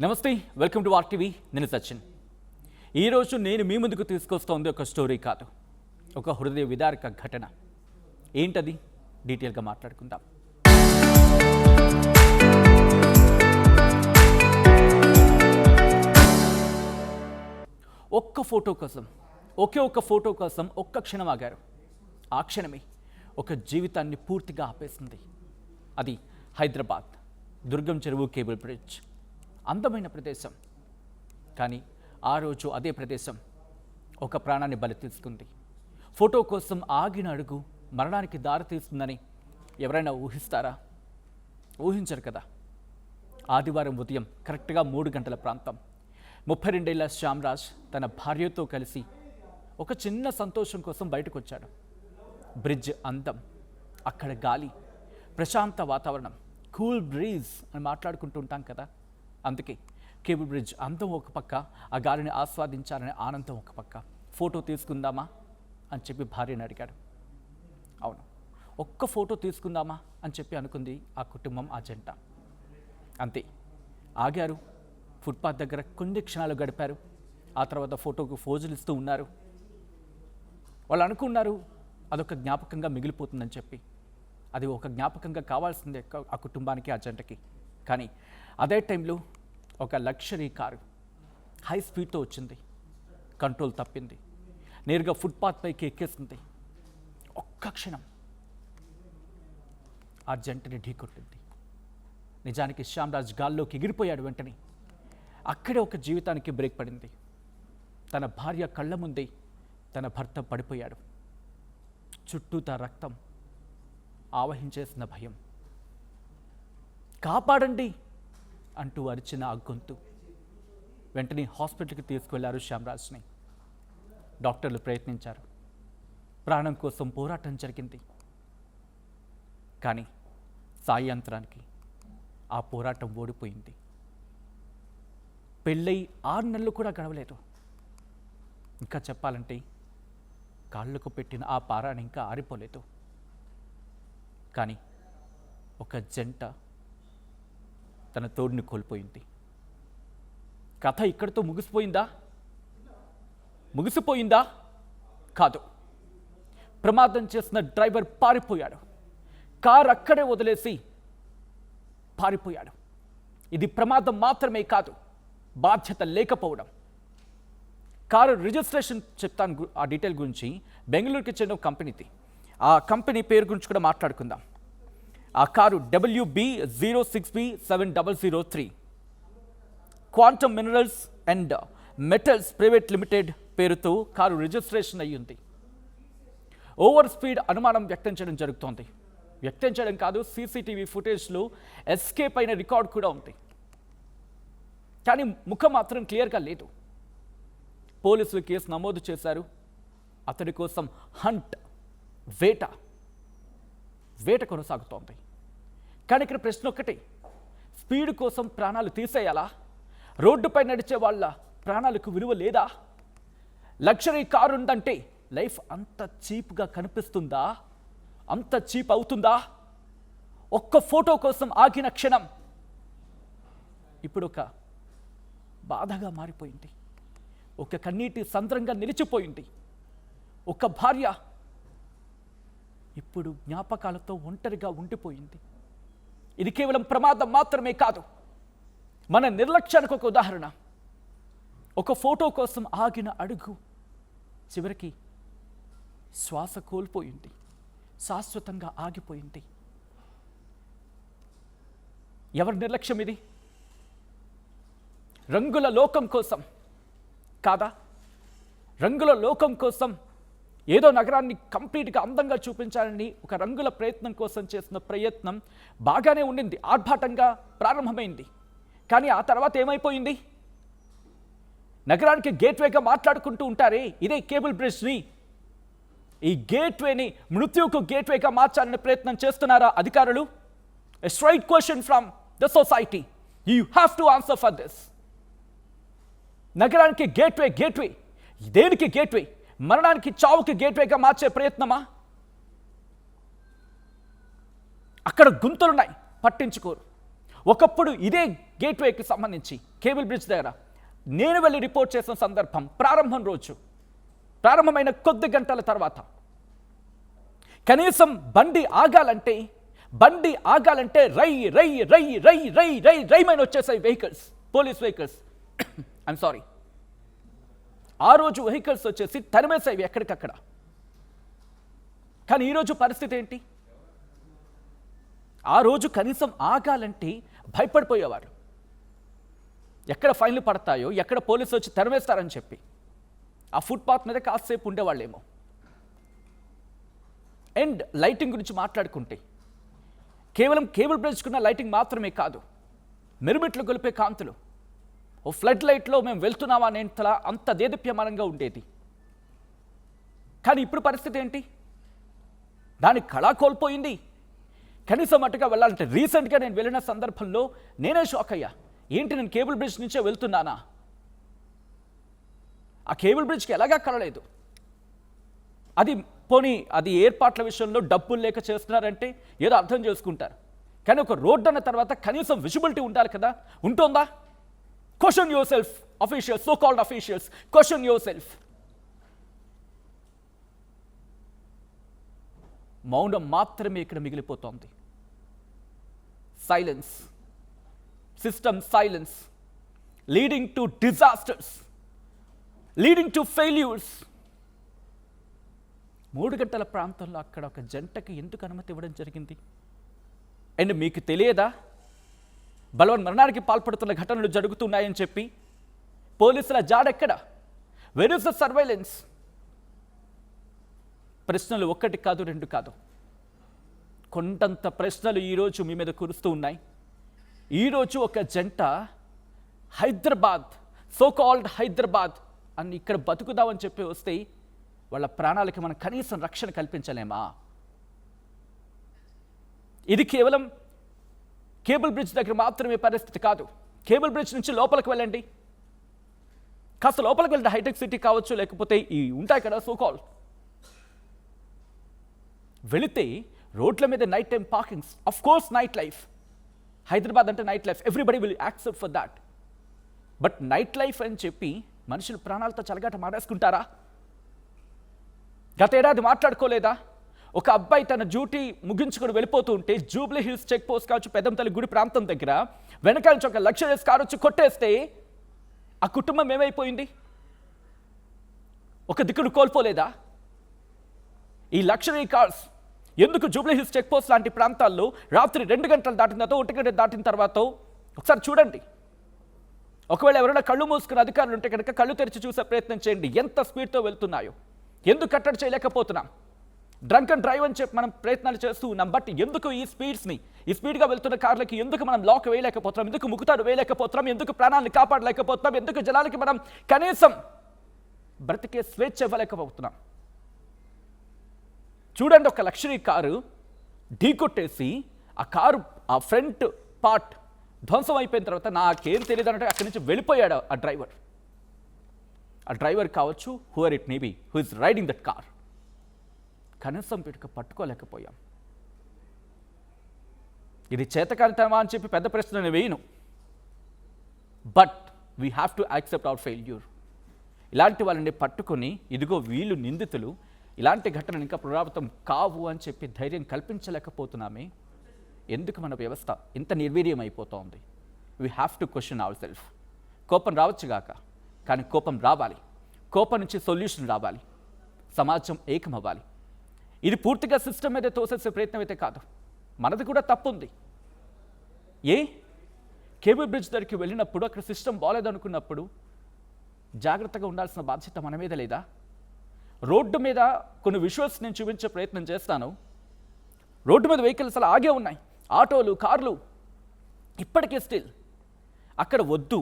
నమస్తే, welcome to RTV. నేను సచిన్. ఈరోజు నేను మీ ముందుకు తీసుకొస్తోంది ఒక స్టోరీ కాదు, ఒక హృదయ విదారక ఘటన. ఏంటది డీటెయిల్గా మాట్లాడుకుందాం. ఒక్క ఫోటో కోసం, ఒక్క ఫోటో కోసం ఒక్క క్షణం ఆగారు. ఆ క్షణమే ఒక జీవితాన్ని పూర్తిగా ఆపేసింది. అది హైదరాబాద్ దుర్గం చెరువు కేబుల్ బ్రిడ్జ్. అందమైన ప్రదేశం, కానీ ఆ రోజు అదే ప్రదేశం ఒక ప్రాణాన్ని బలి తీసుకుంది. ఫోటో కోసం ఆగిన అడుగు మరణానికి దారి తీస్తుందని ఎవరైనా ఊహిస్తారా? ఊహించరు కదా. ఆదివారం ఉదయం కరెక్ట్గా 3 గంటల ప్రాంతం 32 ఏళ్ల శ్యామ్రాజ్ తన భార్యతో కలిసి ఒక చిన్న సంతోషం కోసం బయటకు వచ్చాడు. బ్రిడ్జ్ అందం, అక్కడ గాలి, ప్రశాంత వాతావరణం, కూల్ బ్రీజ్ అని మాట్లాడుకుంటూ ఉంటాం కదా. అందుకే కేబుల్ బ్రిడ్జ్ అందం ఒక పక్క, ఆ గాలిని ఆస్వాదించాలనే ఆనందం ఒక పక్క. ఫోటో తీసుకుందామా అని చెప్పి భార్యని అడిగాడు. అవును, ఒక్క ఫోటో తీసుకుందామా అని చెప్పి అనుకుంది ఆ కుటుంబం, ఆ జంట. అంతే, ఆగారు. ఫుట్పాత్ దగ్గర కొన్ని క్షణాలు గడిపారు. ఆ తర్వాత ఫోటోకు ఫోజులు ఇస్తూ ఉన్నారు. వాళ్ళు అనుకున్నారు అదొక జ్ఞాపకంగా మిగిలిపోతుందని చెప్పి. అది ఒక జ్ఞాపకంగా కావాల్సిందే ఆ కుటుంబానికి, ఆ జంటకి. కానీ అదే టైంలో ఒక లగ్జరీ కారు హై స్పీడ్తో వచ్చింది. కంట్రోల్ తప్పింది, నేరుగా ఫుట్పాత్ పైకి ఎక్కేసింది. ఒక్క క్షణం ఆ జంటని ఢీకొట్టింది. నిజానికి శ్యామ్రాజ్ గాల్లోకి ఎగిరిపోయాడు. వెంటనే అక్కడే ఒక జీవితానికి బ్రేక్ పడింది. తన భార్య కళ్ళ ముందే తన భర్త పడిపోయాడు. చుట్టూతా రక్తం, ఆవహించేసిన భయం. కాపాడండి అంటూ అరిచిన ఆ గొంతు. వెంటనే హాస్పిటల్కి తీసుకువెళ్లారు శ్యామ్రాజ్ని. డాక్టర్లు ప్రయత్నించారు, ప్రాణం కోసం పోరాటం జరిగింది. కానీ సాయంత్రానికి ఆ పోరాటం ఓడిపోయింది. పెళ్ళై 6 నెలలు కూడా గడవలేదు. ఇంకా చెప్పాలంటే కాళ్ళకు పెట్టిన ఆ పారాని ఇంకా ఆరిపోలేదు. కానీ ఒక జంట తన తోడుని కోల్పోయింది. కథ ఇక్కడితో ముగిసిపోయిందా? కాదు. ప్రమాదం చేసిన డ్రైవర్ పారిపోయాడు. కారు అక్కడే వదిలేసి పారిపోయాడు. ఇది ప్రమాదం మాత్రమే కాదు, బాధ్యత లేకపోవడం. కారు రిజిస్ట్రేషన్ చెప్తాను, ఆ డీటెయిల్ గురించి. బెంగళూరుకి చెందిన కంపెనీది. ఆ కంపెనీ పేరు గురించి కూడా మాట్లాడుకుందాం. ఆ car WB06B7003 quantum minerals and metals private limited పేరుతో కారు రిజిస్ట్రేషన్ అయ్యింది. ఓవర్ స్పీడ్ అనుమానం వ్యక్తం చేయడం జరుగుతోంది. వ్యక్తం చేయడం కాదు, సీసీటీవీ ఫుటేజ్లో ఎస్కేప్ అయిన రికార్డ్ కూడా ఉంది. కానీ ముఖం మాత్రం క్లియర్గా లేదు. పోలీసులు కేసు నమోదు చేశారు. అతడి కోసం హంట్, వేట కొనసాగుతోంది. కానీ ఇక్కడ ప్రశ్న ఒక్కటే, స్పీడ్ కోసం ప్రాణాలు తీసేయాలా? రోడ్డుపై నడిచే వాళ్ళ ప్రాణాలకు విలువ లేదా? లగ్జరీ కారు ఉందంటే లైఫ్ అంత చీప్గా కనిపిస్తుందా? అంత చీప్ అవుతుందా? ఒక్క ఫోటో కోసం ఆగిన క్షణం ఇప్పుడు ఒక బాధగా మారిపోయింది. ఒక కన్నీటి సంద్రంగా నిలిచిపోయింది. ఒక భార్య ఇప్పుడు జ్ఞాపకాలతో ఒంటరిగా ఉండిపోయింది. ఇది కేవలం ప్రమాదం మాత్రమే కాదు, మన నిర్లక్ష్యానికి ఒక ఉదాహరణ. ఒక ఫోటో కోసం ఆగిన అడుగు చివరికి శ్వాస కోల్పోయింది, శాశ్వతంగా ఆగిపోయింది. ఎవరి నిర్లక్ష్యం ఇది? రంగుల లోకం కోసం కాదా? రంగుల లోకం కోసం ఏదో నగరాన్ని కంప్లీట్గా అందంగా చూపించాలని ఒక రంగుల ప్రయత్నం కోసం చేసిన ప్రయత్నం బాగానే ఉండింది, ఆర్భాటంగా ప్రారంభమైంది. కానీ ఆ తర్వాత ఏమైపోయింది? నగరానికి గేట్వేగా మాట్లాడుకుంటూ ఉంటారే, ఇదే కేబుల్ బ్రిడ్జ్ని. ఈ గేట్వేని మృత్యువుకు గేట్వేగా మార్చాలనే ప్రయత్నం చేస్తున్నారా అధికారులు? A straight question from the society. You have to answer for this. నగరానికి గేట్వే దేనికి గేట్వే? మరణానికి, చావుకి గేట్వేగా మార్చే ప్రయత్నమా? అక్కడ గుంతలున్నాయి, పట్టించుకోరు. ఒకప్పుడు ఇదే గేట్వేకి సంబంధించి కేబుల్ బ్రిడ్జ్ దగ్గర నేను వెళ్ళి రిపోర్ట్ చేసిన సందర్భం ప్రారంభమైన కొద్ది గంటల తర్వాత కనీసం బండి ఆగాలంటే రైమైన వచ్చేసాయి vehicles, police vehicles. I'm sorry, ఆ రోజు వెహికల్స్ వచ్చేసి తరిమేసాయి ఎక్కడికక్కడ. కానీ ఈరోజు పరిస్థితి ఏంటి? ఆ రోజు కనీసం ఆగాలంటే భయపడిపోయేవారు. ఎక్కడ ఫైన్లు పడతాయో, ఎక్కడ పోలీసులు వచ్చి తరిమేస్తారని చెప్పి ఆ ఫుట్పాత్ మీద కాసేపు ఉండేవాళ్ళేమో. అండ్ లైటింగ్ గురించి మాట్లాడుకుంటే కేవలం కేబుల్ బ్రిడ్జ్కున్న లైటింగ్ మాత్రమే కాదు, మెరుమిట్లు గొలిపే కాంతులు, ఓ ఫ్లడ్ లైట్లో మేము వెళ్తున్నామా అనేంతలా అంత దేదీప్యమానంగా ఉండేది. కానీ ఇప్పుడు పరిస్థితి ఏంటి? దాని కళ కోల్పోయింది. కనీసం అటుగా వెళ్ళాలంటే రీసెంట్గా నేను వెళ్ళిన సందర్భంలో నేనే షాక్ అయ్యా. ఏంటి, నేను కేబుల్ బ్రిడ్జ్ నుంచే వెళ్తున్నానా? ఆ కేబుల్ బ్రిడ్జ్కి ఎలాగా కలలేదు. అది ఏర్పాట్ల విషయంలో డబ్బులు లేక చేస్తున్నారంటే ఏదో అర్థం చేసుకుంటారు. కానీ ఒక రోడ్డు అన్న తర్వాత కనీసం విజిబిలిటీ ఉండాలి కదా, ఉంటుందా? Question yourself officials, so called officials, question yourself. మౌనం మాత్రమే ఇక్కడ మిగిలిపోతోంది. Silence, system silence, leading to disasters, leading to failures. 3 గంటల ప్రాంతంలో అక్కడ ఒక జంటకి ఎందుకు అనుమతి ఇవ్వడం జరిగింది? అండ్ మీకు తెలియదా బలవన్ మరణానికి పాల్పడుతున్న ఘటనలు జరుగుతున్నాయని చెప్పి? పోలీసుల జాడెక్కడ? Where is the surveillance? ప్రశ్నలు 1 కాదు 2 కాదు, కొండంత ప్రశ్నలు ఈరోజు మీ మీద కురుస్తూ ఉన్నాయి. ఈరోజు ఒక జంట హైదరాబాద్, సో కాల్డ్ హైదరాబాద్ అని ఇక్కడ బతుకుదామని చెప్పి వస్తే వాళ్ళ ప్రాణాలకి మనం కనీసం రక్షణ కల్పించలేమా? ఇది కేవలం కేబుల్ బ్రిడ్జ్ దగ్గర మాత్రమే పరిస్థితి కాదు. కేబుల్ బ్రిడ్జ్ నుంచి లోపలికి వెళ్ళండి, కాస్త లోపలికి వెళ్ళండి, హైటెక్ సిటీ కావచ్చు, లేకపోతే ఈ ఉంటాయి కదా సో కాల్డ్. వెళితే రోడ్ల మీద night time parkings, of course night life. Hyderabad అంటే night life, everybody will accept for that. But night life అని చెప్పి మనుషులు ప్రాణాలతో చలగాట మారేసుకుంటారా? గత ఏడాది మాట్లాడుకోలేదా? ఒక అబ్బాయి తన డ్యూటీ ముగించుకొని వెళ్ళిపోతూ ఉంటే జూబ్లీ హిల్స్ చెక్ పోస్ట్ కావచ్చు, పెద్దంతల్లి గుడి ప్రాంతం దగ్గర వెనకాల నుంచి ఒక లగ్జరీస్ కారు వచ్చి కొట్టేస్తే ఆ కుటుంబం ఏమైపోయింది? ఒక దిక్కును కోల్పోలేదా? ఈ లగ్జరీ కార్స్ ఎందుకు జూబ్లీ హిల్స్ చెక్ పోస్ట్ లాంటి ప్రాంతాల్లో రాత్రి 2 గంటలు దాటిన తర్వాత, 1 గంట దాటిన తర్వాత ఒకసారి చూడండి. ఒకవేళ ఎవరైనా కళ్ళు మూసుకున్న అధికారులు ఉంటే కనుక కళ్ళు తెరిచి చూసే ప్రయత్నం చేయండి, ఎంత స్పీడ్తో వెళ్తున్నాయో. ఎందుకు కట్టడి చేయలేకపోతున్నాం? డ్రంక్ అండ్ డ్రైవ్ అని చెప్పి మనం ప్రయత్నాలు చేస్తూ ఉన్నాం. బట్ ఎందుకు ఈ స్పీడ్గా వెళ్తున్న కార్లకి ఎందుకు మనం లాక్ వేయలేకపోతున్నాం? ఎందుకు ముక్కుతాడు వేయలేకపోతున్నాం? ఎందుకు ప్రాణాలను కాపాడలేకపోతున్నాం? ఎందుకు జనాలకి మనం కనీసం బ్రతికే స్వేచ్ఛ ఇవ్వలేకపోతున్నాం? చూడండి, ఒక లగ్జరీ కారు ఢీకొట్టేసి ఆ ఫ్రంట్ పార్ట్ ధ్వంసం అయిపోయిన తర్వాత నాకేం తెలియదు అంటే అక్కడి నుంచి వెళ్ళిపోయాడు ఆ డ్రైవర్ కావచ్చు, who are it maybe, who is riding that car. కనీసం వీటికి పట్టుకోలేకపోయాం. ఇది చేతకానితనమా అని చెప్పి పెద్ద ప్రశ్న నేను వేయను. But we have to accept our failure. ఇలాంటి వాళ్ళని పట్టుకొని ఇదిగో వీళ్ళు నిందితులు, ఇలాంటి ఘటనలు ఇంకా పునరావృతం కావు అని చెప్పి ధైర్యం కల్పించలేకపోతున్నామే. ఎందుకు మన వ్యవస్థ ఇంత నిర్వీర్యం అయిపోతోంది? We have to question our self. కోపం రావచ్చుగాక, కానీ కోపం రావాలి. కోపం నుంచి సొల్యూషన్ రావాలి. సమాజం ఏకమవ్వాలి. ఇది పూర్తిగా సిస్టమ్ మీద తోసేసే ప్రయత్నం అయితే కాదు, మనది కూడా తప్పు ఉంది. కేబుల్ బ్రిడ్జ్ దగ్గరికి వెళ్ళినప్పుడు అక్కడ సిస్టమ్ బాగాలేదనుకున్నప్పుడు జాగ్రత్తగా ఉండాల్సిన బాధ్యత మన మీద లేదా? రోడ్డు మీద కొన్ని విజువల్స్ నేను చూపించే ప్రయత్నం చేస్తాను. రోడ్డు మీద వెహికల్స్ అలా ఆగే ఉన్నాయి, ఆటోలు, కార్లు. ఇప్పటికే స్టిల్ అక్కడ వద్దు,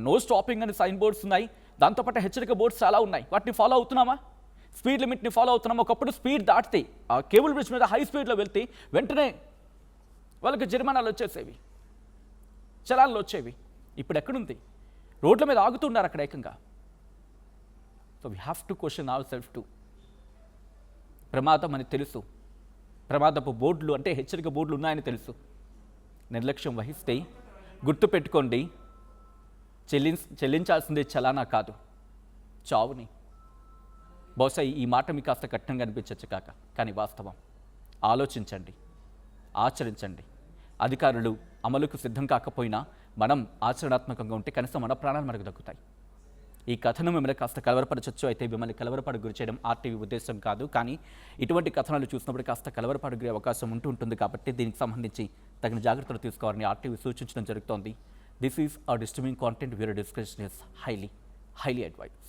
నో స్టాపింగ్ అని సైన్ బోర్డ్స్ ఉన్నాయి. దాంతోపాటు హెచ్చరిక బోర్డ్స్ చాలా ఉన్నాయి. వాటిని ఫాలో అవుతున్నామా? స్పీడ్ లిమిట్ని ఫాలో అవుతున్నామా? ఒకప్పుడు స్పీడ్ దాటితే ఆ కేబుల్ బ్రిడ్జ్ మీద హై స్పీడ్లో వెళ్తే వెంటనే వాళ్ళకి జరిమానాలు వచ్చేసేవి, చలాన్లు వచ్చేవి. ఇప్పుడు ఎక్కడుంది? రోడ్ల మీద ఆగుతున్నారు అక్కడ ఏకంగా. So we have to question our self to. ప్రమాదం అని తెలుసు, ప్రమాదపు బోర్డులు అంటే హెచ్చరిక బోర్డులు ఉన్నాయని తెలుసు, నిర్లక్ష్యం వహిస్తే గుర్తుపెట్టుకోండి, చెల్లించాల్సిందే చలానా కాదు, చావుని. బహుశా ఈ మాట మీకు కాస్త కఠినంగా అనిపించవచ్చు కానీ వాస్తవం. ఆలోచించండి, ఆచరించండి. అధికారులు అమలుకు సిద్ధం కాకపోయినా మనం ఆచరణాత్మకంగా ఉంటే కనీసం మన ప్రాణాలు మనకు దక్కుతాయి. ఈ కథనం మిమ్మల్ని కాస్త కలవరపరచచ్చు, అయితే మిమ్మల్ని కలవరపాటు గురి చేయడం ఆర్టీవీ ఉద్దేశం కాదు. కానీ ఇటువంటి కథనాలు చూసినప్పుడు కాస్త కలవరపాటు గురే అవకాశం ఉంటుంది కాబట్టి దీనికి సంబంధించి తగిన జాగ్రత్తలు తీసుకోవాలని ఆర్టీవీ సూచించడం జరుగుతోంది. This is a disturbing content. Viewer discussion is highly advise.